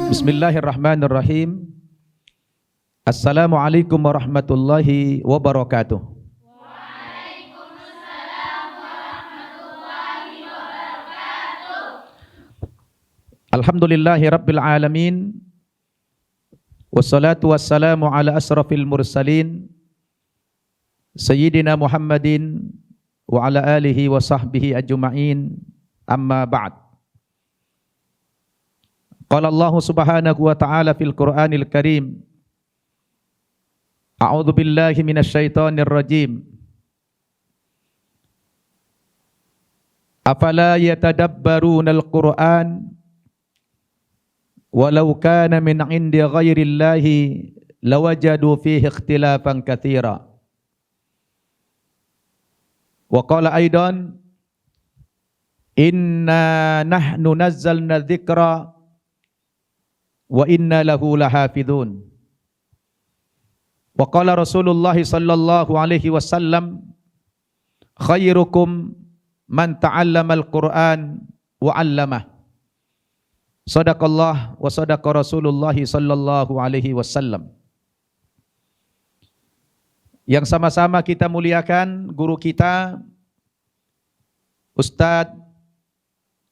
Bismillahirrahmanirrahim. Assalamualaikum warahmatullahi wabarakatuh. Waalaikumsalam warahmatullahi wabarakatuh. Alhamdulillahi rabbil alamin. Wassalatu wassalamu ala asrafil mursalin Sayyidina Muhammadin wa ala alihi wa sahbihi ajma'in. Amma ba'd. Qala Allah subhanahu wa ta'ala fil Qur'anil Karim. A'udzu billahi minasy syaithanir rajim. Afala yatadabbarunal Qur'an walau kana min 'indi ghairillahi lawajadu fihi ikhtilafan katsira. Wa qala aidan inna nahnu nazzalna dzikra wa inna lahu lahafidhun. Wa qala Rasulullah sallallahu alaihi wasallam khairukum man ta'allamal Qur'an wa 'allamah. Shadaqallah wa shadaqa Rasulullah sallallahu alaihi wasallam. Yang sama-sama kita muliakan guru kita Ustadz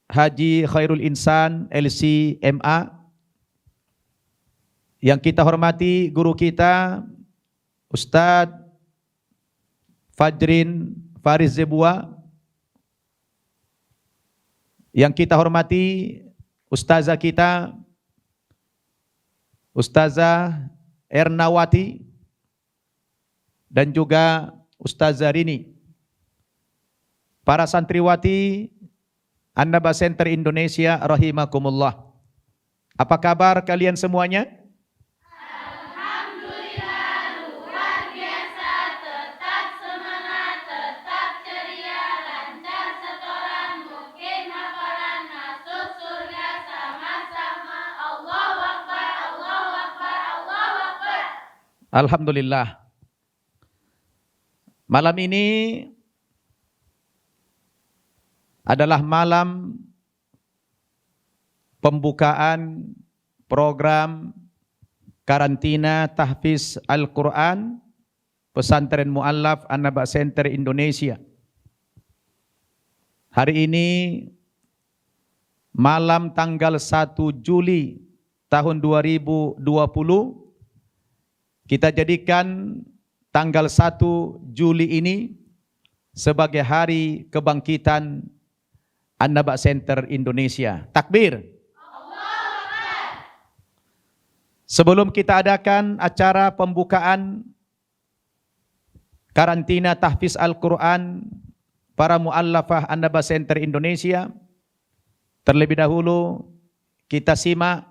Haji Khairul Insan LC MA. Yang kita hormati guru kita Ustadz Fajrin Faris Zebua. Yang kita hormati Ustazah kita Ustazah Ernawati dan juga Ustazah Rini. Para santriwati An-Naba Center Indonesia rahimakumullah. Apa kabar kalian semuanya? Alhamdulillah. Malam ini adalah malam pembukaan program karantina tahfiz Al-Quran Pesantren Mu'allaf An-Naba Center Indonesia. Hari ini malam tanggal 1 Juli tahun 2020 kita jadikan tanggal 1 Juli ini sebagai hari kebangkitan An-Naba Center Indonesia. Takbir. Sebelum kita adakan acara pembukaan karantina tahfiz Al-Quran para mu'allafah An-Naba Center Indonesia, terlebih dahulu kita simak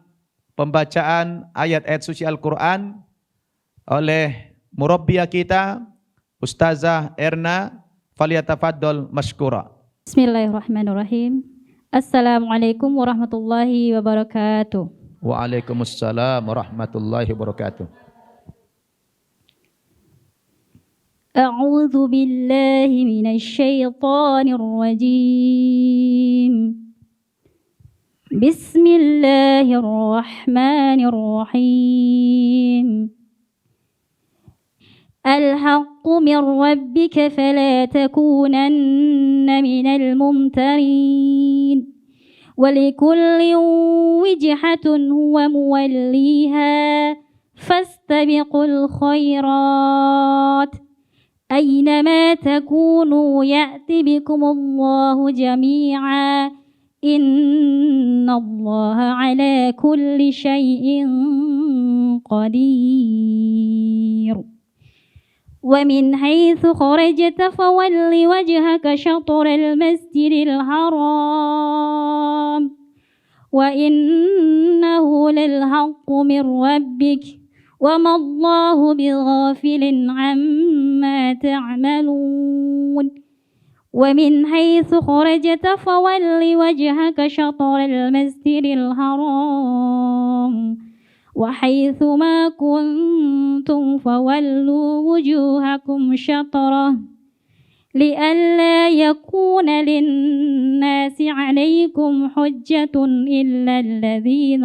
pembacaan ayat-ayat suci Al-Quran oleh murabbiyah kita Ustazah Erna. Falyatafaddal mashkura. Bismillahirrahmanirrahim. Assalamualaikum warahmatullahi wabarakatuh. Waalaikumsalam warahmatullahi wabarakatuh. A'udzu billahi minasy syaithanir rajim. Bismillahirrahmanirrahim. الحق من ربك فلا تكونن من الممترين ولكل وجهة هو موليها فاستبقوا الخيرات أينما تكونوا يأت بكم الله جميعا إن الله على كل شيء قدير ومن حيث خرجت فول وجهك شطر المسجد الحرام وإنه للحق من ربك وما الله بغافل عما تعملون ومن حيث خرجت فول وجهك شطر المسجد الحرام وحيث ما كنتم فولوا وجوهكم شطرة لئلا يكون للناس عليكم حجة إلا الذين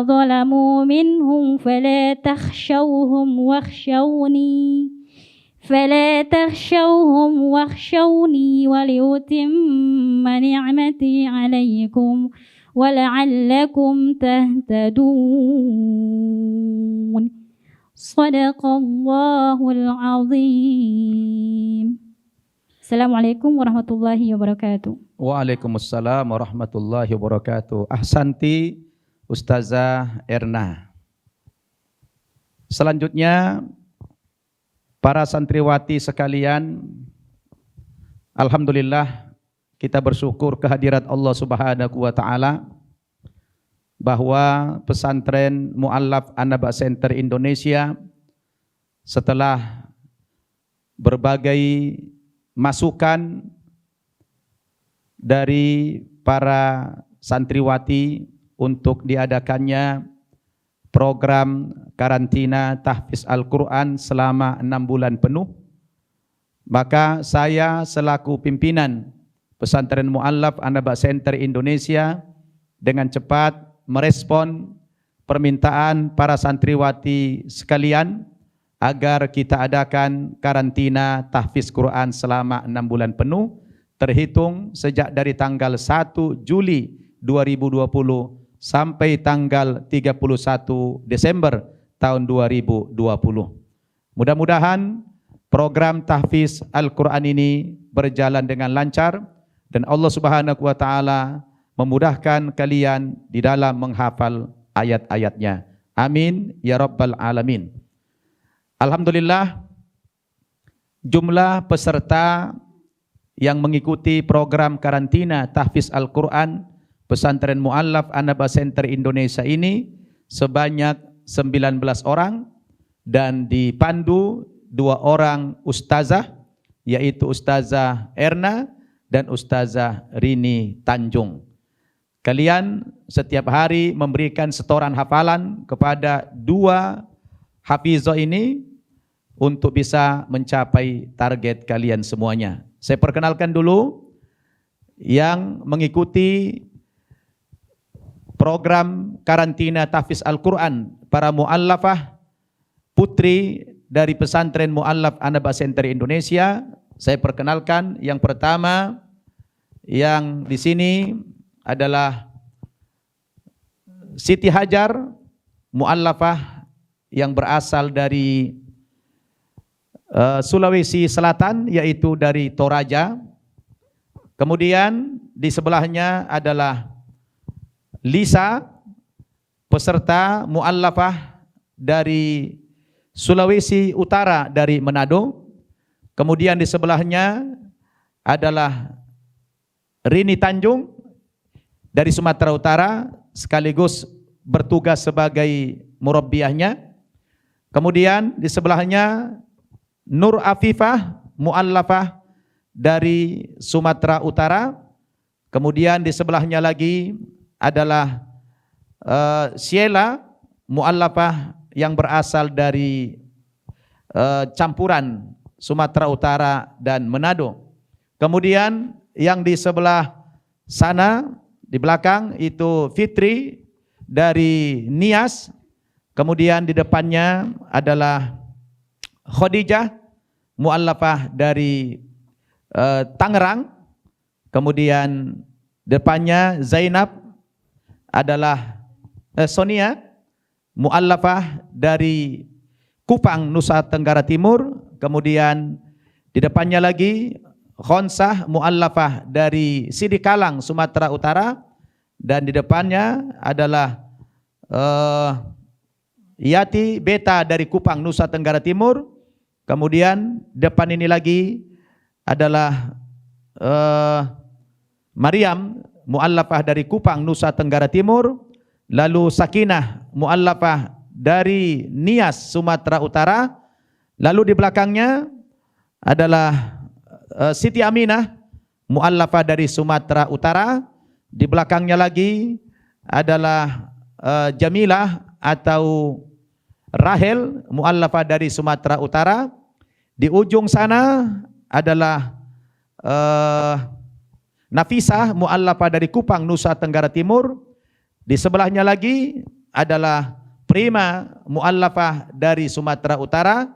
ظلموا منهم فلا تخشوهم واخشوني ولأتم نعمتي عليكم ولعلكم تهتدون صدق الله العظيم. Assalamualaikum warahmatullahi wabarakatuh. Waalaikumsalam warahmatullahi wabarakatuh. Ahsanti Ustazah Erna. Selanjutnya para santriwati sekalian, alhamdulillah kita bersyukur kehadirat Allah Subhanahu wa taala bahwa pesantren Mu'allaf An-Naba Center Indonesia setelah berbagai masukan dari para santriwati untuk diadakannya program karantina tahfiz Al-Quran selama 6 bulan penuh, maka saya selaku pimpinan pesantren Mu'allaf An-Naba Center Indonesia dengan cepat merespon permintaan para santriwati sekalian agar kita adakan karantina tahfiz Quran selama 6 bulan penuh, terhitung sejak dari tanggal 1 Juli 2020 sampai tanggal 31 Desember tahun 2020. Mudah-mudahan program tahfiz Al-Quran ini berjalan dengan lancar dan Allah Subhanahu wa taala memudahkan kalian di dalam menghafal ayat-ayatnya. Amin ya rabbal alamin. Alhamdulillah, jumlah peserta yang mengikuti program karantina tahfiz Al-Quran pesantren Mu'allaf An-Naba Center Indonesia ini sebanyak 19 orang dan dipandu 2 orang ustazah, yaitu Ustazah Erna dan Ustazah Rini Tanjung. Kalian setiap hari memberikan setoran hafalan kepada 2 hafizah ini untuk bisa mencapai target kalian semuanya. Saya perkenalkan dulu yang mengikuti program karantina tahfiz Al-Quran para mu'allafah putri dari pesantren Mu'allaf An-Naba Center Indonesia. Saya perkenalkan yang pertama yang di sini adalah Siti Hajar, mu'allafah yang berasal dari Sulawesi Selatan, yaitu dari Toraja. Kemudian di sebelahnya adalah Lisa, peserta mu'allafah dari Sulawesi Utara dari Manado. Kemudian di sebelahnya adalah Rini Tanjung dari Sumatera Utara, sekaligus bertugas sebagai murabbiyahnya. Kemudian di sebelahnya Nur Afifah, mu'allafah dari Sumatera Utara. Kemudian di sebelahnya lagi adalah Sheila, mu'allafah yang berasal dari campuran Sumatera Utara dan Manado. Kemudian yang di sebelah sana di belakang itu Fitri dari Nias. Kemudian di depannya adalah Khadijah, mu'allafah dari Tangerang. Kemudian depannya Zainab adalah Sonia, mu'allafah dari Kupang, Nusa Tenggara Timur. Kemudian di depannya lagi Khonsah, mu'allafah dari Sidikalang, Sumatera Utara. Dan di depannya adalah Yati Beta dari Kupang, Nusa Tenggara Timur. Kemudian depan ini lagi adalah Maryam, mu'allafah dari Kupang, Nusa Tenggara Timur. Lalu Sakinah, mu'allafah dari Nias, Sumatera Utara. Lalu di belakangnya adalah Siti Aminah, mu'allafah dari Sumatera Utara. Di belakangnya lagi adalah Jamilah atau Rahel, muallafah dari Sumatera Utara. Di ujung sana adalah Nafisah, muallafah dari Kupang, Nusa Tenggara Timur. Di sebelahnya lagi adalah Prima, muallafah dari Sumatera Utara.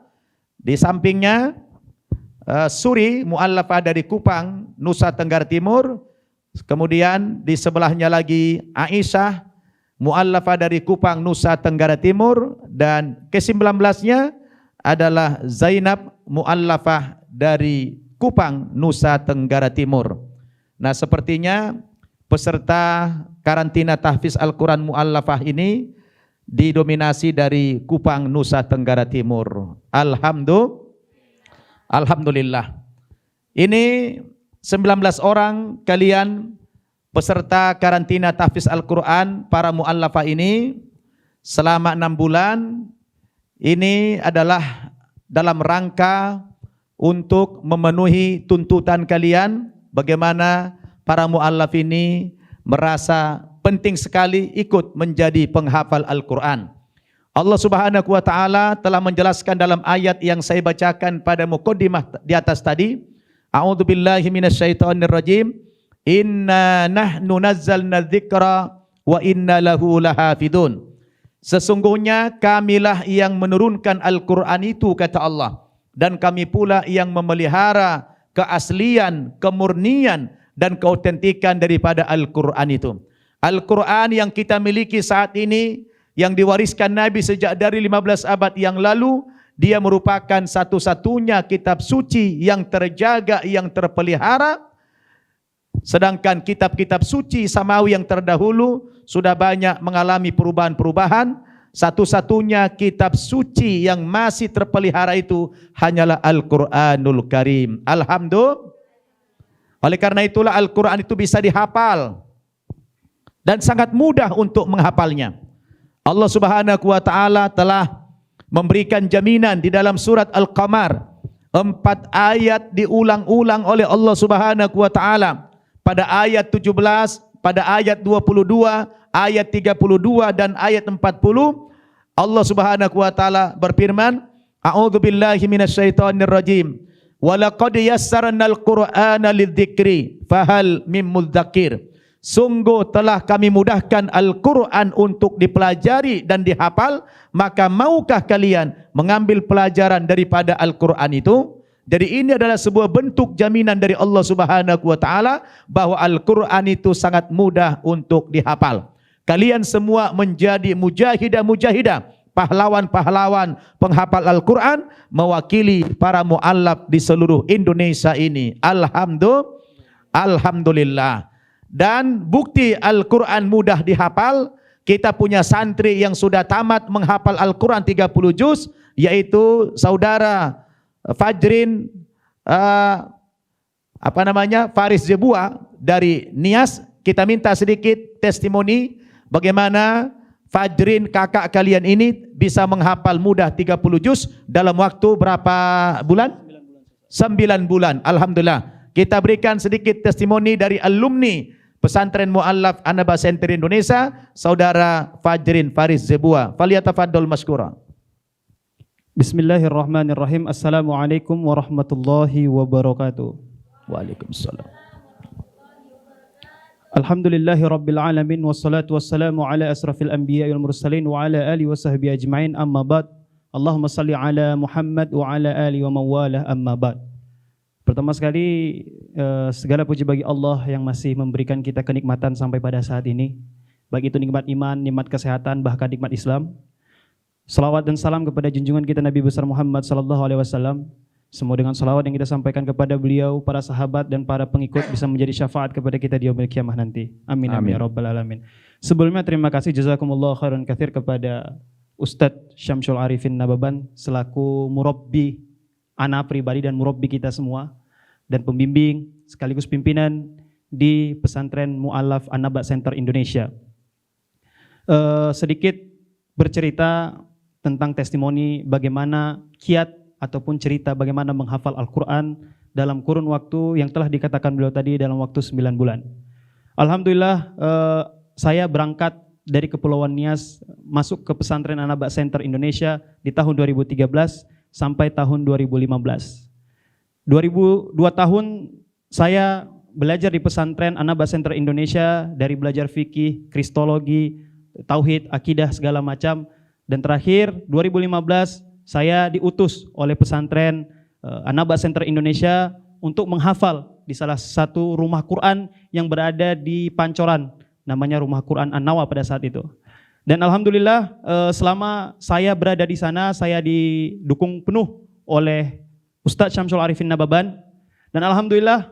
Di sampingnya Suri, muallafah dari Kupang, Nusa Tenggara Timur. Kemudian di sebelahnya lagi Aisyah, muallafah dari Kupang, Nusa Tenggara Timur. Dan ke-19-nya adalah Zainab, muallafah dari Kupang, Nusa Tenggara Timur. Nah, sepertinya peserta karantina tahfiz Al-Quran muallafah ini didominasi dari Kupang, Nusa Tenggara Timur. Alhamdulillah. Ini 19 orang kalian peserta karantina tahfiz Al-Quran para muallafah ini selama 6 bulan. Ini adalah dalam rangka untuk memenuhi tuntutan kalian, bagaimana para muallaf ini merasa penting sekali ikut menjadi penghafal Al-Quran. Allah Subhanahu wa taala telah menjelaskan dalam ayat yang saya bacakan pada muqaddimah di atas tadi. A'udzubillahi minasyaitonirrajim. Inna nahnu nazzalna dzikra wa inna lahu lahafidun. Sesungguhnya kamilah yang menurunkan Al-Quran itu, kata Allah, dan kami pula yang memelihara keaslian, kemurnian dan keautentikan daripada Al-Quran itu. Al-Quran yang kita miliki saat ini, yang diwariskan Nabi sejak dari 15 abad yang lalu, dia merupakan satu-satunya kitab suci yang terjaga, yang terpelihara. Sedangkan kitab-kitab suci samawi yang terdahulu sudah banyak mengalami perubahan-perubahan. Satu-satunya kitab suci yang masih terpelihara itu hanyalah Al-Quranul Karim. Alhamdulillah. Oleh karena itulah Al-Quran itu bisa dihafal dan sangat mudah untuk menghafalnya. Allah Subhanahu wa taala telah memberikan jaminan di dalam surat Al-Qamar. 4 ayat diulang-ulang oleh Allah Subhanahu wa taala. Pada ayat 17, pada ayat 22, ayat 32 dan ayat 40, Allah Subhanahu wa taala berfirman, A'udzubillahi minasyaitonirrajim. Wa laqad yassarnal Qur'ana lidzikri fahal mim mudzakir. Sungguh telah kami mudahkan Al-Quran untuk dipelajari dan dihafal, maka maukah kalian mengambil pelajaran daripada Al-Quran itu? Jadi ini adalah sebuah bentuk jaminan dari Allah Subhanahu wa taala bahwa Al-Quran itu sangat mudah untuk dihafal. Kalian semua menjadi mujahidah-mujahidah, pahlawan-pahlawan penghafal Al-Quran, mewakili para muallaf di seluruh Indonesia ini. Alhamdulillah. Dan bukti Al-Quran mudah dihafal, kita punya santri yang sudah tamat menghafal Al-Quran 30 juz, yaitu saudara Fajrin Faris Zebua dari Nias. Kita minta sedikit testimoni bagaimana Fajrin kakak kalian ini bisa menghafal mudah 30 juz dalam waktu berapa bulan? 9 bulan. Alhamdulillah. Kita berikan sedikit testimoni dari alumni Pesantren Mu'allaf Anaba Center Indonesia, saudara Fajrin Faris Zebua. Falyatafaddal masykura. Bismillahirrahmanirrahim. Assalamualaikum warahmatullahi wabarakatuh. Waalaikumsalam. Alhamdulillahi rabbil alamin, wassalatu wassalamu ala asrafil anbiya wal mursalin wa ala alihi wa sahbihi ajma'in, amma ba'd. Allahumma salli ala Muhammad wa ala alihi wa mawalah, amma ba'd. Pertama sekali, segala puji bagi Allah yang masih memberikan kita kenikmatan sampai pada saat ini. Baik itu nikmat iman, nikmat kesehatan, bahkan nikmat Islam. Salawat dan salam kepada junjungan kita Nabi besar Muhammad sallallahu alaihi wasallam. Semua dengan salawat yang kita sampaikan kepada beliau, para sahabat dan para pengikut bisa menjadi syafaat kepada kita di yaumil kiamah nanti. Amin amin ya rabbal alamin. Sebelumnya terima kasih jazakumullah khairan katsir kepada Ustadz Syamsul Arifin Nababan selaku murabbi anak pribadi dan murabbi kita semua dan pembimbing sekaligus pimpinan di Pesantren Mu'allaf An-Naba Center Indonesia. Sedikit bercerita tentang testimoni bagaimana kiat ataupun cerita bagaimana menghafal Al-Quran dalam kurun waktu yang telah dikatakan beliau tadi dalam waktu 9 bulan. Alhamdulillah saya berangkat dari Kepulauan Nias masuk ke pesantren Anaba Center Indonesia di tahun 2013 sampai tahun 2015. 2 tahun saya belajar di pesantren Anaba Center Indonesia, dari belajar fikih, kristologi, tauhid, akidah segala macam, dan terakhir 2015 saya diutus oleh pesantren Anaba Center Indonesia untuk menghafal di salah satu rumah Quran yang berada di Pancoran, namanya Rumah Quran An-Nawa pada saat itu. Dan alhamdulillah selama saya berada di sana, saya didukung penuh oleh Ustadz Syamsul Arifin Nababan. Dan alhamdulillah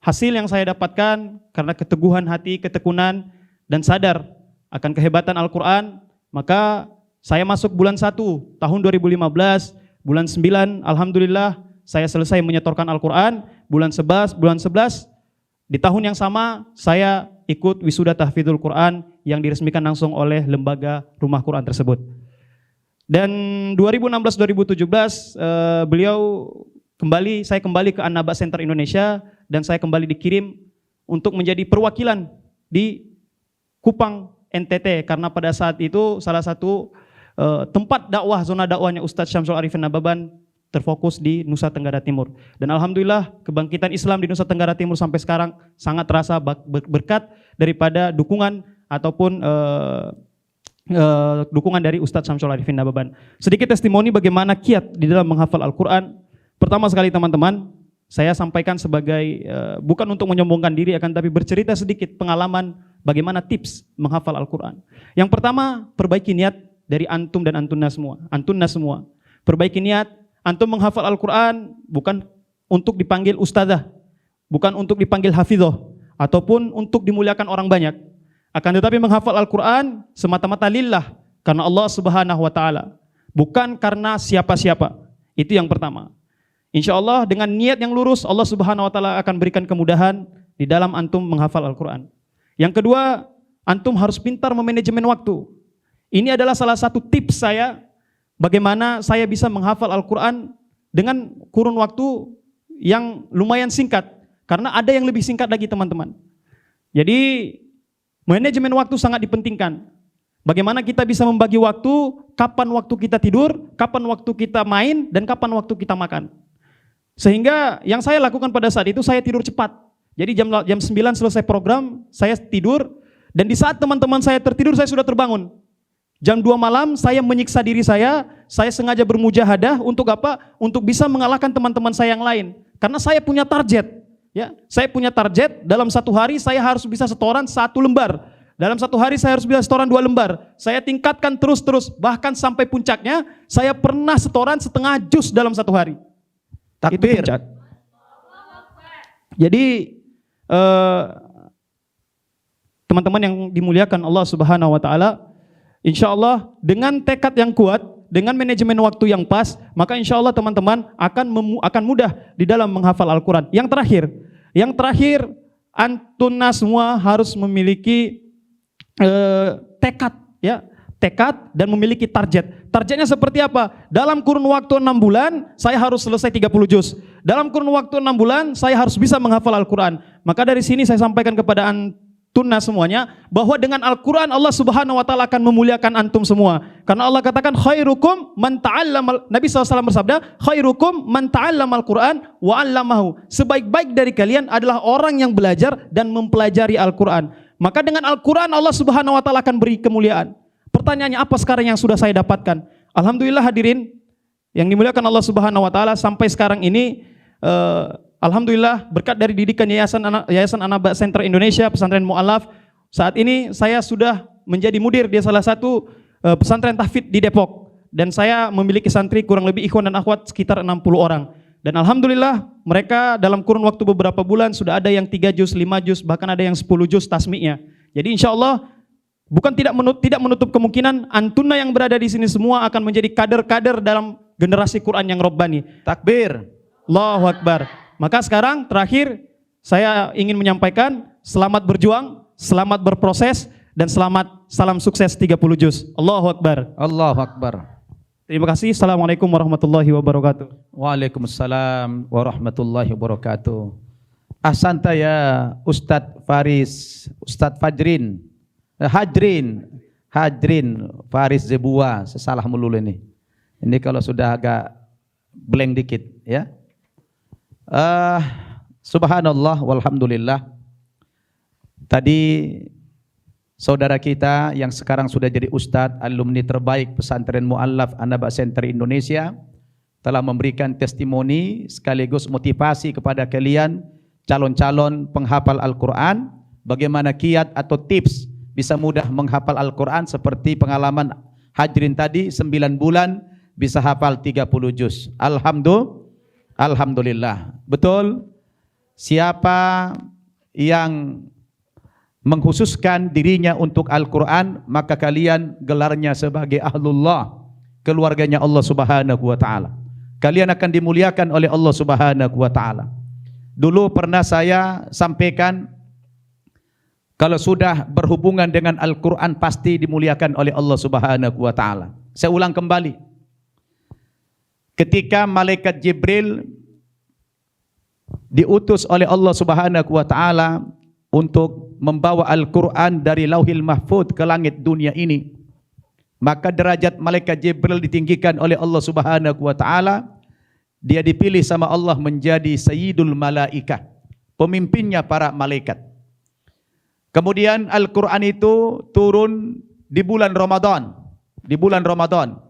hasil yang saya dapatkan karena keteguhan hati, ketekunan, dan sadar akan kehebatan Al-Quran, maka saya masuk bulan 1 tahun 2015, bulan 9 alhamdulillah saya selesai menyetorkan Al-Quran, bulan 11 di tahun yang sama saya ikut wisuda tahfidzul Quran yang diresmikan langsung oleh lembaga Rumah Quran tersebut. Dan 2016-2017 saya kembali ke Anaba Center Indonesia dan saya kembali dikirim untuk menjadi perwakilan di Kupang NTT, karena pada saat itu salah satu tempat dakwah, zona dakwahnya Ustadz Syamsul Arifin Nababan terfokus di Nusa Tenggara Timur. Dan alhamdulillah kebangkitan Islam di Nusa Tenggara Timur sampai sekarang sangat terasa berkat daripada dukungan ataupun dukungan dari Ustadz Syamsul Arifin Nababan. Sedikit testimoni bagaimana kiat di dalam menghafal Al-Quran. Pertama sekali teman-teman, saya sampaikan sebagai bukan untuk menyombongkan diri, akan tapi bercerita sedikit pengalaman bagaimana tips menghafal Al-Quran. Yang pertama, perbaiki niat dari antum dan antunna semua. Perbaiki niat, antum menghafal Al-Quran bukan untuk dipanggil ustazah, bukan untuk dipanggil hafidhoh, ataupun untuk dimuliakan orang banyak. Akan tetapi menghafal Al-Quran semata-mata lillah, karena Allah Subhanahu wa Ta'ala, bukan karena siapa-siapa. Itu yang pertama. Insya Allah dengan niat yang lurus, Allah Subhanahu wa Ta'ala akan berikan kemudahan di dalam antum menghafal Al-Quran. Yang kedua, antum harus pintar memanajemen waktu. Ini adalah salah satu tips saya bagaimana saya bisa menghafal Al-Quran dengan kurun waktu yang lumayan singkat. Karena ada yang lebih singkat lagi teman-teman. Jadi manajemen waktu sangat dipentingkan. Bagaimana kita bisa membagi waktu, kapan waktu kita tidur, kapan waktu kita main, dan kapan waktu kita makan. Sehingga yang saya lakukan pada saat itu, saya tidur cepat. Jadi jam 9 selesai program, saya tidur, dan di saat teman-teman saya tertidur, saya sudah terbangun. Jam 2 malam, saya menyiksa diri saya sengaja bermujahadah untuk apa? Untuk bisa mengalahkan teman-teman saya yang lain. Karena saya punya target. Ya, saya punya target, dalam 1 hari saya harus bisa setoran 1 lembar. Dalam 1 hari saya harus bisa setoran 2 lembar. Saya tingkatkan terus-terus, bahkan sampai puncaknya, saya pernah setoran setengah juz dalam 1 hari. Takbir. Jadi teman-teman yang dimuliakan Allah Subhanahu wa Ta'ala, insya Allah dengan tekad yang kuat, dengan manajemen waktu yang pas, maka insya Allah teman-teman akan mudah di dalam menghafal Al-Quran. Yang terakhir, antunna semua harus memiliki tekad, ya, tekad dan memiliki target. Targetnya seperti apa? Dalam kurun waktu 6 bulan, saya harus selesai 30 juz. Dalam kurun waktu 6 bulan, saya harus bisa menghafal Al-Quran. Maka dari sini saya sampaikan kepada antunna semuanya, bahwa dengan Al-Quran Allah Subhanahu wa Ta'ala akan memuliakan antum semua. Karena Allah katakan khairukum man ta'allama, Nabi SAW bersabda, khairukum man ta'allama Al-Quran wa 'allamahu. Sebaik-baik dari kalian adalah orang yang belajar dan mempelajari Al-Quran. Maka dengan Al-Quran Allah Subhanahu wa Ta'ala akan beri kemuliaan. Pertanyaannya, apa sekarang yang sudah saya dapatkan? Alhamdulillah hadirin yang dimuliakan Allah Subhanahu wa Ta'ala, sampai sekarang ini alhamdulillah berkat dari didikan Yayasan Anaba Center Indonesia, pesantren mu'alaf, saat ini saya sudah menjadi mudir di salah satu pesantren tahfidz di Depok, dan saya memiliki santri kurang lebih ikhwan dan akhwat sekitar 60 orang. Dan alhamdulillah mereka dalam kurun waktu beberapa bulan sudah ada yang 3 juz, 5 juz, bahkan ada yang 10 juz tasmi'nya. Jadi insya Allah bukan tidak menutup kemungkinan antunna yang berada di sini semua akan menjadi kader-kader dalam generasi Quran yang Rabbani. Takbir. Allahu Akbar. Maka sekarang terakhir saya ingin menyampaikan selamat berjuang, selamat berproses, dan salam sukses 30 juz. Allahu Akbar. Allahu Akbar. Terima kasih. Assalamualaikum warahmatullahi wabarakatuh. Waalaikumsalam warahmatullahi wabarakatuh. Ahsanta ya Ustadz Faris, Ustadz Fajrin. Hadrin Faris Zebua, saya salah melulu ini. Ini kalau sudah agak blank dikit ya. Subhanallah walhamdulillah. Tadi saudara kita yang sekarang sudah jadi ustadz, alumni terbaik pesantren Mu'allaf An-Naba Center Indonesia telah memberikan testimoni sekaligus motivasi kepada kalian calon-calon penghafal Al-Quran, bagaimana kiat atau tips bisa mudah menghafal Al-Quran seperti pengalaman Hadrin tadi 9 bulan bisa hafal 30 juz. Alhamdulillah. Betul? Siapa yang mengkhususkan dirinya untuk Al-Quran, maka kalian gelarnya sebagai ahlullah, keluarganya Allah Subhanahu wa taala. Kalian akan dimuliakan oleh Allah Subhanahu wa taala. Dulu pernah saya sampaikan, kalau sudah berhubungan dengan Al-Quran pasti dimuliakan oleh Allah Subhanahu wa taala. Saya ulang kembali. Ketika malaikat Jibril diutus oleh Allah Subhanahu wa taala untuk membawa Al-Quran dari Lauhil Mahfuz ke langit dunia ini, maka derajat malaikat Jibril ditinggikan oleh Allah Subhanahu wa taala. Dia dipilih sama Allah menjadi Sayyidul Malaikah, pemimpinnya para malaikat. Kemudian Al-Quran itu turun di bulan Ramadan. Di bulan Ramadan.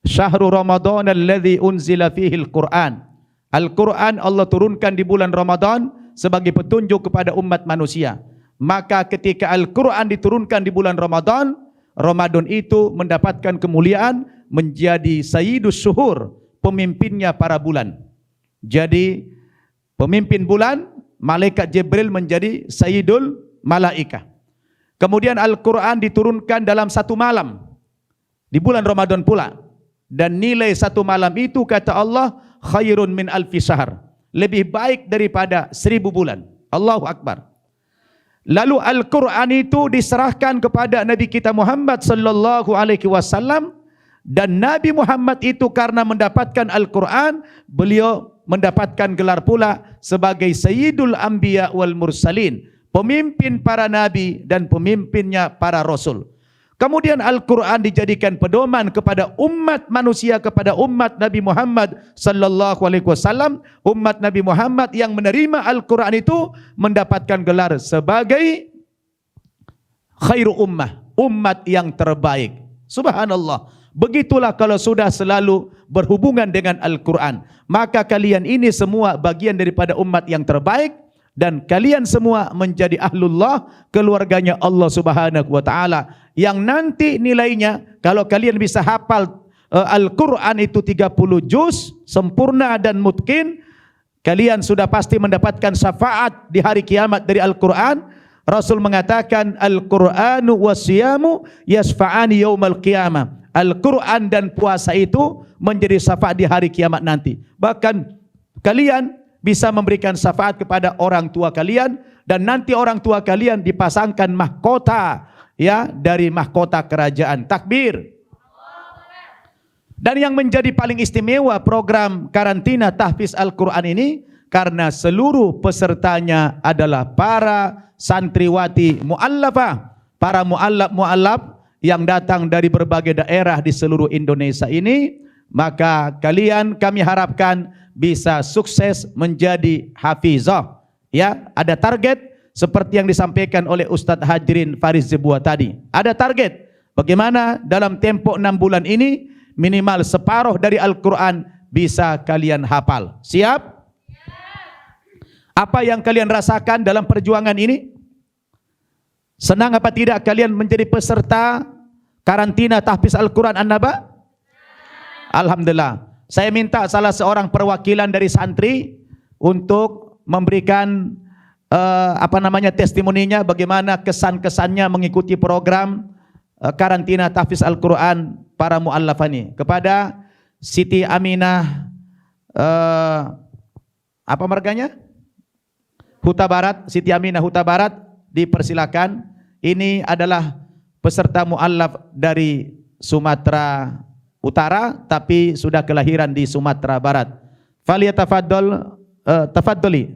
Syahrul Ramadan alladzi unzila fihi Al-Quran. Al-Quran Allah turunkan di bulan Ramadan sebagai petunjuk kepada umat manusia. Maka ketika Al-Quran diturunkan di bulan Ramadan, Ramadan itu mendapatkan kemuliaan menjadi Sayyidus Syuhur, pemimpinnya para bulan. Jadi pemimpin bulan, malaikat Jibril menjadi Sayyidul Malaikah. Kemudian Al-Quran diturunkan dalam satu malam di bulan Ramadan pula, dan nilai satu malam itu kata Allah khairun min alfi syahr, lebih baik daripada 1000 bulan. Allahu Akbar. Lalu Al-Quran itu diserahkan kepada Nabi kita Muhammad sallallahu alaihi wasallam, dan Nabi Muhammad itu karena mendapatkan Al-Quran, beliau mendapatkan gelar pula sebagai Sayyidul Anbiya wal Mursalin, pemimpin para nabi dan pemimpinnya para rasul. Kemudian Al-Quran dijadikan pedoman kepada umat manusia, kepada umat Nabi Muhammad sallallahu alaihi wasallam. Umat Nabi Muhammad yang menerima Al-Quran itu mendapatkan gelar sebagai khairu ummah, umat yang terbaik. Subhanallah. Begitulah kalau sudah selalu berhubungan dengan Al-Quran, maka kalian ini semua bagian daripada umat yang terbaik, dan kalian semua menjadi ahlullah, keluarganya Allah Subhanahu wa taala, yang nanti nilainya kalau kalian bisa hafal Al-Quran itu 30 juz sempurna dan mutqin, kalian sudah pasti mendapatkan syafaat di hari kiamat dari Al-Quran. Rasul mengatakan Al-Quranu wasyiyamu yasfa'ani yaumal qiyamah. Al-Quran dan puasa itu menjadi syafaat di hari kiamat nanti. Bahkan kalian bisa memberikan syafaat kepada orang tua kalian, dan nanti orang tua kalian dipasangkan mahkota ya dari mahkota kerajaan. Takbir. Dan yang menjadi paling istimewa program karantina tahfiz Al-Quran ini, karena seluruh pesertanya adalah para santriwati mu'allafah, para mu'allaf yang datang dari berbagai daerah di seluruh Indonesia ini, maka kalian kami harapkan bisa sukses menjadi hafizah. Ya, ada target seperti yang disampaikan oleh Ustadz Hadrin Faris Zebua tadi. Ada target bagaimana dalam tempo 6 bulan ini minimal separuh dari Al-Quran bisa kalian hafal. Siap? Apa yang kalian rasakan dalam perjuangan ini? Senang apa tidak kalian menjadi peserta karantina tahfiz Al-Quran An-Naba? Alhamdulillah. Saya minta salah seorang perwakilan dari santri untuk memberikan testimoninya, bagaimana kesan-kesannya mengikuti program karantina tahfiz Al-Quran para mu'allafah ini. Kepada Siti Aminah apa marganya? Huta Barat, Siti Aminah Huta Barat, dipersilakan. Ini adalah peserta mu'allaf dari Sumatera Utara tapi sudah kelahiran di Sumatera Barat. Tafaddali.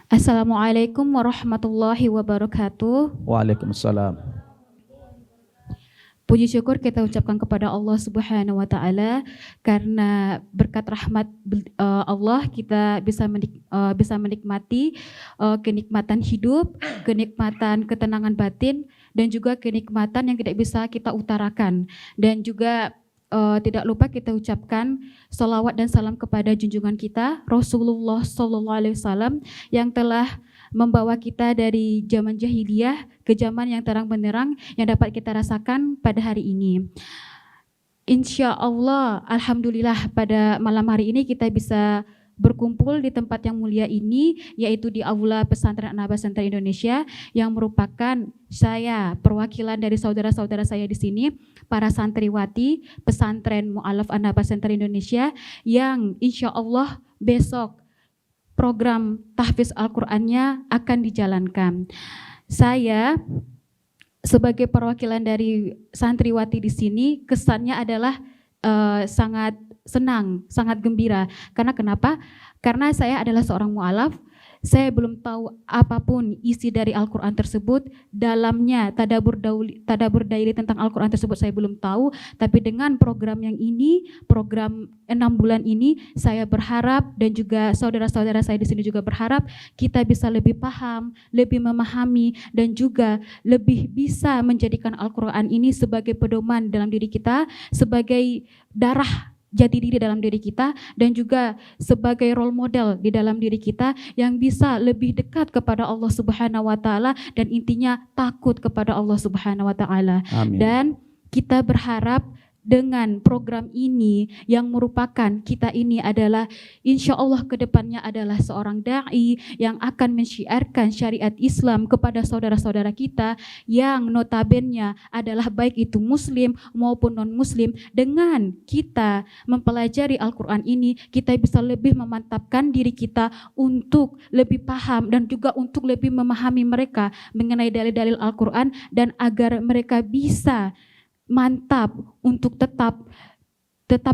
Assalamualaikum warahmatullahi wabarakatuh. Waalaikumsalam. Puji syukur kita ucapkan kepada Allah Subhanahu wa taala karena berkat rahmat Allah kita bisa menikmati kenikmatan hidup, kenikmatan ketenangan batin dan juga kenikmatan yang tidak bisa kita utarakan. Dan juga tidak lupa kita ucapkan salawat dan salam kepada junjungan kita Rasulullah SAW yang telah membawa kita dari zaman jahiliyah ke zaman yang terang benderang yang dapat kita rasakan pada hari ini. Insya Allah, alhamdulillah pada malam hari ini kita bisa berkumpul di tempat yang mulia ini, yaitu di Aula Pesantren An-Nahda Center Indonesia, yang merupakan saya perwakilan dari saudara-saudara saya di sini, para santriwati Pesantren Mu'alaf An-Nahda Center Indonesia, yang insya Allah besok program tahfiz Al-Qur'annya akan dijalankan. Saya sebagai perwakilan dari santriwati di sini, kesannya adalah sangat senang, sangat gembira. Karena kenapa? Karena saya adalah seorang mu'alaf, saya belum tahu apapun isi dari Al-Quran tersebut, dalamnya tadabur daily tentang Al-Quran tersebut saya belum tahu, tapi dengan program yang ini, program 6 bulan ini, saya berharap dan juga saudara-saudara saya di sini juga berharap kita bisa lebih paham, lebih memahami dan juga lebih bisa menjadikan Al-Quran ini sebagai pedoman dalam diri kita, sebagai darah jati diri dalam diri kita dan juga sebagai role model di dalam diri kita yang bisa lebih dekat kepada Allah Subhanahu wa taala dan intinya takut kepada Allah Subhanahu wa taala. Dan kita berharap dengan program ini yang merupakan kita ini adalah insya Allah kedepannya adalah seorang da'i yang akan mensyiarkan syariat Islam kepada saudara-saudara kita yang notabene adalah baik itu muslim maupun non-muslim. Dengan kita mempelajari Al-Quran ini, kita bisa lebih memantapkan diri kita untuk lebih paham dan juga untuk lebih memahami mereka mengenai dalil-dalil Al-Quran dan agar mereka bisa mantap untuk tetap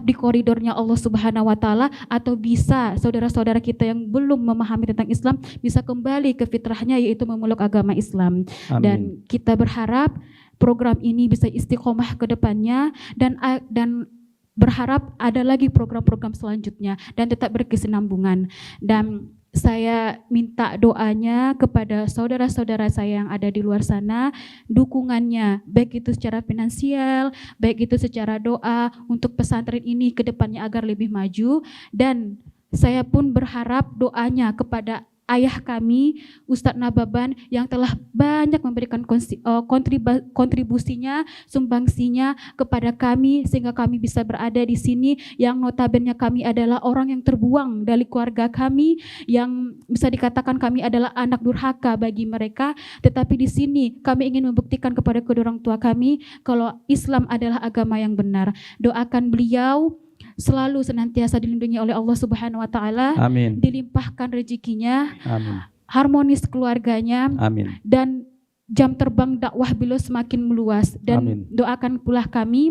di koridornya Allah Subhanahu wa taala, atau bisa saudara-saudara kita yang belum memahami tentang Islam bisa kembali ke fitrahnya yaitu memeluk agama Islam. Amin. Dan kita berharap program ini bisa istiqomah ke depannya dan berharap ada lagi program-program selanjutnya dan tetap berkesinambungan. Dan saya minta doanya kepada saudara-saudara saya yang ada di luar sana, dukungannya, baik itu secara finansial, baik itu secara doa untuk pesantren ini ke depannya agar lebih maju. Dan saya pun berharap doanya kepada ayah kami, Ustadz Nababan, yang telah banyak memberikan kontribusinya, sumbangsinya kepada kami sehingga kami bisa berada di sini, yang notabene kami adalah orang yang terbuang dari keluarga kami, yang bisa dikatakan kami adalah anak durhaka bagi mereka, tetapi di sini kami ingin membuktikan kepada kedua orang tua kami kalau Islam adalah agama yang benar. Doakan beliau selalu senantiasa dilindungi oleh Allah Subhanahu wa taala. Amin. Dilimpahkan rezekinya. Amin. Harmonis keluarganya. Amin. Dan jam terbang dakwah beliau semakin meluas. Dan amin. Doakan pula kami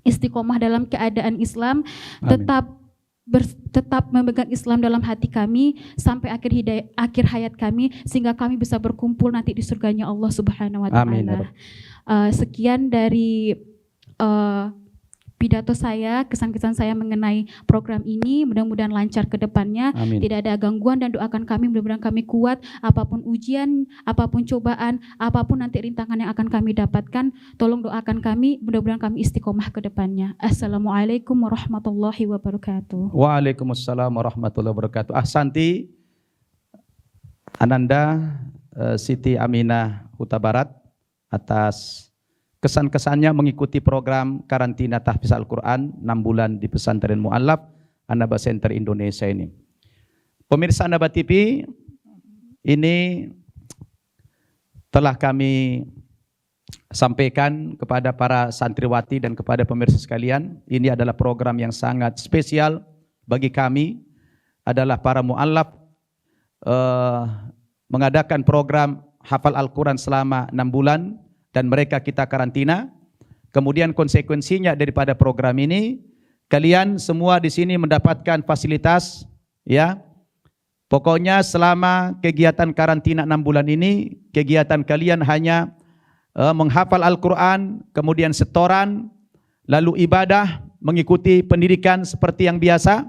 istiqomah dalam keadaan Islam, tetap memegang Islam dalam hati kami sampai akhir hayat kami sehingga kami bisa berkumpul nanti di surganya Allah Subhanahu wa taala. Sekian dari pidato saya, kesan-kesan saya mengenai program ini, mudah-mudahan lancar ke depannya, tidak ada gangguan, dan doakan kami mudah-mudahan kami kuat, apapun ujian, apapun cobaan, apapun nanti rintangan yang akan kami dapatkan, tolong doakan kami, mudah-mudahan kami istiqomah ke depannya. Assalamualaikum warahmatullahi wabarakatuh. Waalaikumsalam warahmatullahi wabarakatuh. Ahsanti Ananda Siti Aminah Huta Barat atas kesan-kesannya mengikuti program karantina tahfiz Al-Quran 6 bulan di Pesantren Mu'alaf An-Nahda Center Indonesia ini. Pemirsa An-Nahda TV, ini telah kami sampaikan kepada para santriwati dan kepada pemirsa sekalian. Ini adalah program yang sangat spesial bagi kami, adalah para mu'alaf mengadakan program hafal Al-Quran selama 6 bulan, dan mereka kita karantina. Kemudian konsekuensinya daripada program ini, kalian semua di sini mendapatkan fasilitas, ya. Pokoknya selama kegiatan karantina 6 bulan ini, kegiatan kalian hanya menghafal Al-Quran, kemudian setoran, lalu ibadah, mengikuti pendidikan seperti yang biasa,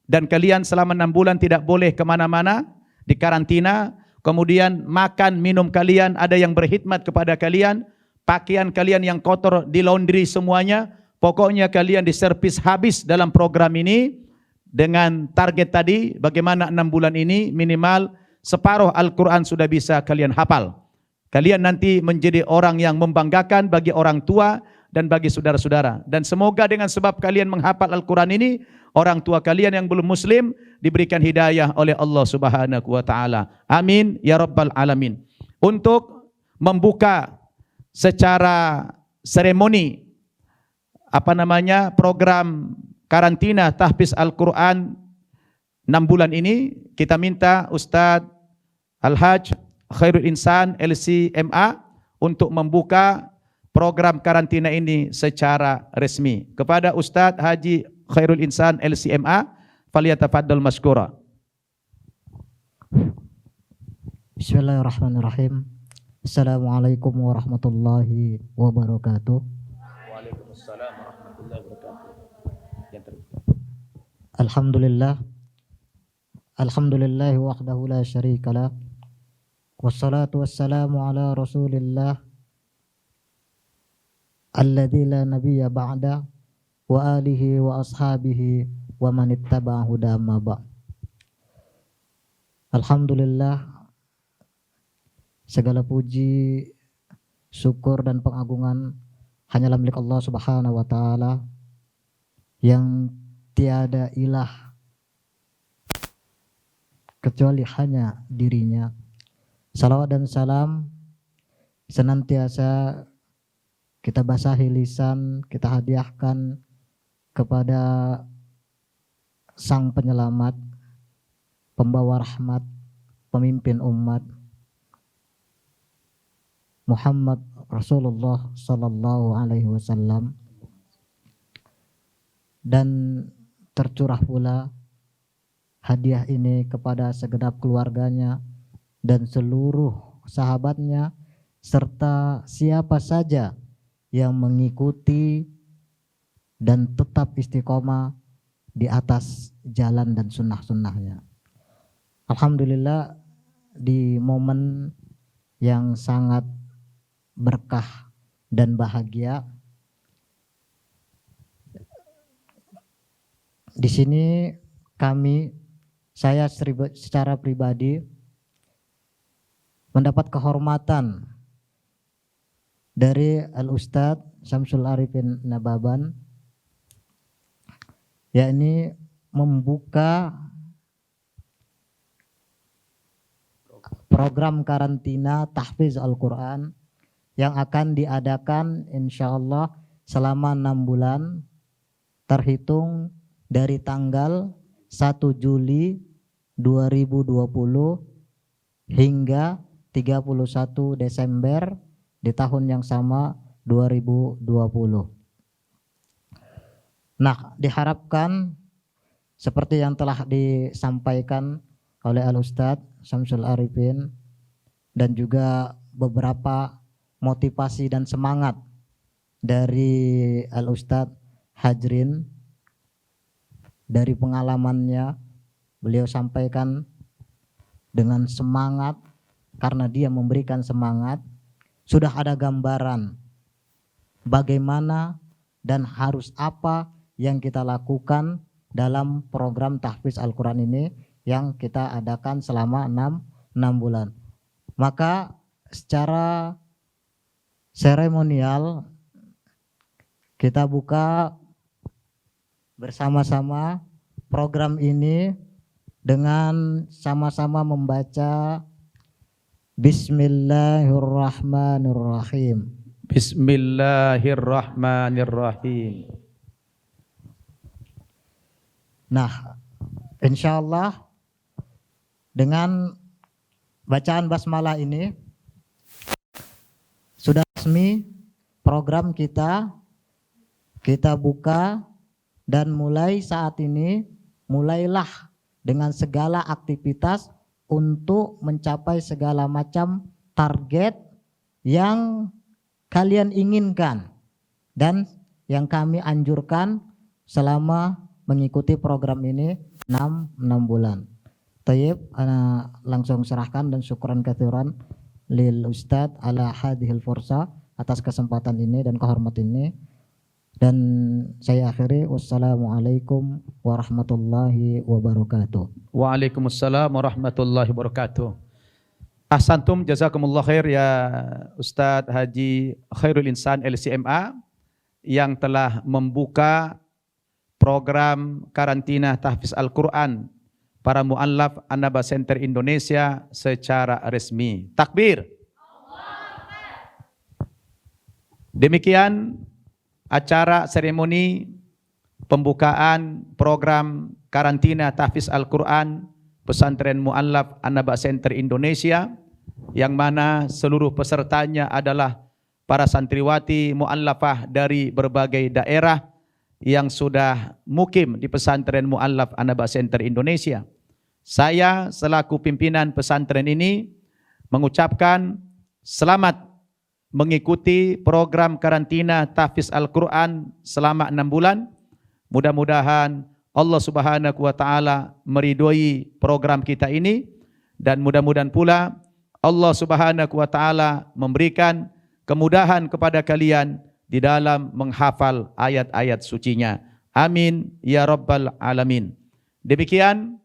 dan kalian selama 6 bulan tidak boleh kemana-mana, di karantina, kemudian makan, minum kalian, ada yang berkhidmat kepada kalian, pakaian kalian yang kotor di laundry semuanya, pokoknya kalian diservis habis dalam program ini, dengan target tadi, bagaimana 6 bulan ini minimal separuh Al-Quran sudah bisa kalian hafal. Kalian nanti menjadi orang yang membanggakan bagi orang tua dan bagi saudara-saudara. Dan semoga dengan sebab kalian menghafal Al-Quran ini, orang tua kalian yang belum muslim diberikan hidayah oleh Allah Subhanahu wa taala. Amin ya rabbal alamin. Untuk membuka secara seremoni program karantina tahfiz Al-Quran 6 bulan ini, kita minta Ustadz Al-Hajj Khairul Insan LCMA untuk membuka program karantina ini secara resmi. Kepada Ustadz Haji Khairul Insan LCMA, falyatafaddal masykura. Bismillahirrahmanirrahim. Assalamualaikum warahmatullahi wabarakatuh. Waalaikumsalam warahmatullahi wabarakatuh. Alhamdulillah wahdahu la syarikalah. Wassalatu wassalamu ala Rasulillah alladzi la nabiyya ba'da wa alihi wa ashabihi wa man ittaba'a huda amma ba'd. Alhamdulillah, segala puji, syukur dan pengagungan hanyalah milik Allah Subhanahu wa taala yang tiada ilah kecuali hanya dirinya. Salawat dan salam senantiasa kita basahi lisan, kita hadiahkan kepada Sang Penyelamat, Pembawa Rahmat, Pemimpin umat, Muhammad Rasulullah Sallallahu Alaihi Wasallam, dan tercurah pula hadiah ini kepada segenap keluarganya dan seluruh sahabatnya, serta siapa saja yang mengikuti dan tetap istiqomah di atas jalan dan sunnah-sunnahnya. Alhamdulillah, di momen yang sangat berkah dan bahagia, di sini saya secara pribadi mendapat kehormatan dari Al-Ustadz Syamsul Arifin Nababan, yakni membuka program karantina tahfiz Al-Quran yang akan diadakan insyaallah selama 6 bulan, terhitung dari tanggal 1 Juli 2020 hingga 31 Desember di tahun yang sama 2020. Nah, diharapkan seperti yang telah disampaikan oleh Al-Ustadz Syamsul Arifin dan juga beberapa motivasi dan semangat dari Al-Ustadz Hajrin, dari pengalamannya beliau sampaikan dengan semangat, karena dia memberikan semangat, sudah ada gambaran bagaimana dan harus apa yang kita lakukan dalam program tahfiz Al-Quran ini yang kita adakan selama 6 bulan. Maka secara seremonial kita buka bersama-sama program ini dengan sama-sama membaca Bismillahirrahmanirrahim. Bismillahirrahmanirrahim. Nah, insyaallah dengan bacaan basmalah ini sudah resmi program kita buka, dan mulai saat ini mulailah dengan segala aktivitas untuk mencapai segala macam target yang kalian inginkan dan yang kami anjurkan selama mengikuti program ini 6 bulan. Tayyib, ana langsung serahkan dan syukran katsiran lil Ustadz ala hadhil fursa, atas kesempatan ini dan kehormatan ini. Dan saya akhiri, wassalamualaikum warahmatullahi wabarakatuh. Waalaikumsalam warahmatullahi wabarakatuh. Ahsantum, jazakumullah khair ya Ustadz Haji Khairul Insan LCMA yang telah membuka program karantina tahfiz Al-Quran para mu'allaf An-Naba Center Indonesia secara resmi. Takbir. Demikian acara seremoni pembukaan program karantina tahfiz Al-Quran Pesantren Mu'allaf An-Naba Center Indonesia, yang mana seluruh pesertanya adalah para santriwati mu'allafah dari berbagai daerah yang sudah mukim di Pesantren Mu'allaf An-Naba Center Indonesia. Saya selaku pimpinan pesantren ini mengucapkan selamat mengikuti program karantina tahfiz Al-Quran selama 6 bulan. Mudah-mudahan Allah Subhanahu wa Ta'ala meridhoi program kita ini, dan mudah-mudahan pula Allah Subhanahu wa Ta'ala memberikan kemudahan kepada kalian di dalam menghafal ayat-ayat sucinya. Amin ya rabbal alamin. Demikian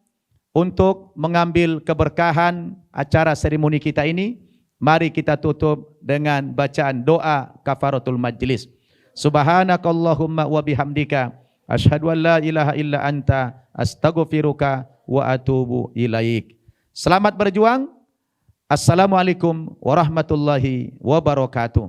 untuk mengambil keberkahan acara seremoni kita ini, mari kita tutup dengan bacaan doa kafaratul majlis. Subhanakallahumma wa bihamdika asyhadu an la ilaha illa anta astaghfiruka wa atubu ilaik. Selamat berjuang. Assalamualaikum warahmatullahi wabarakatuh.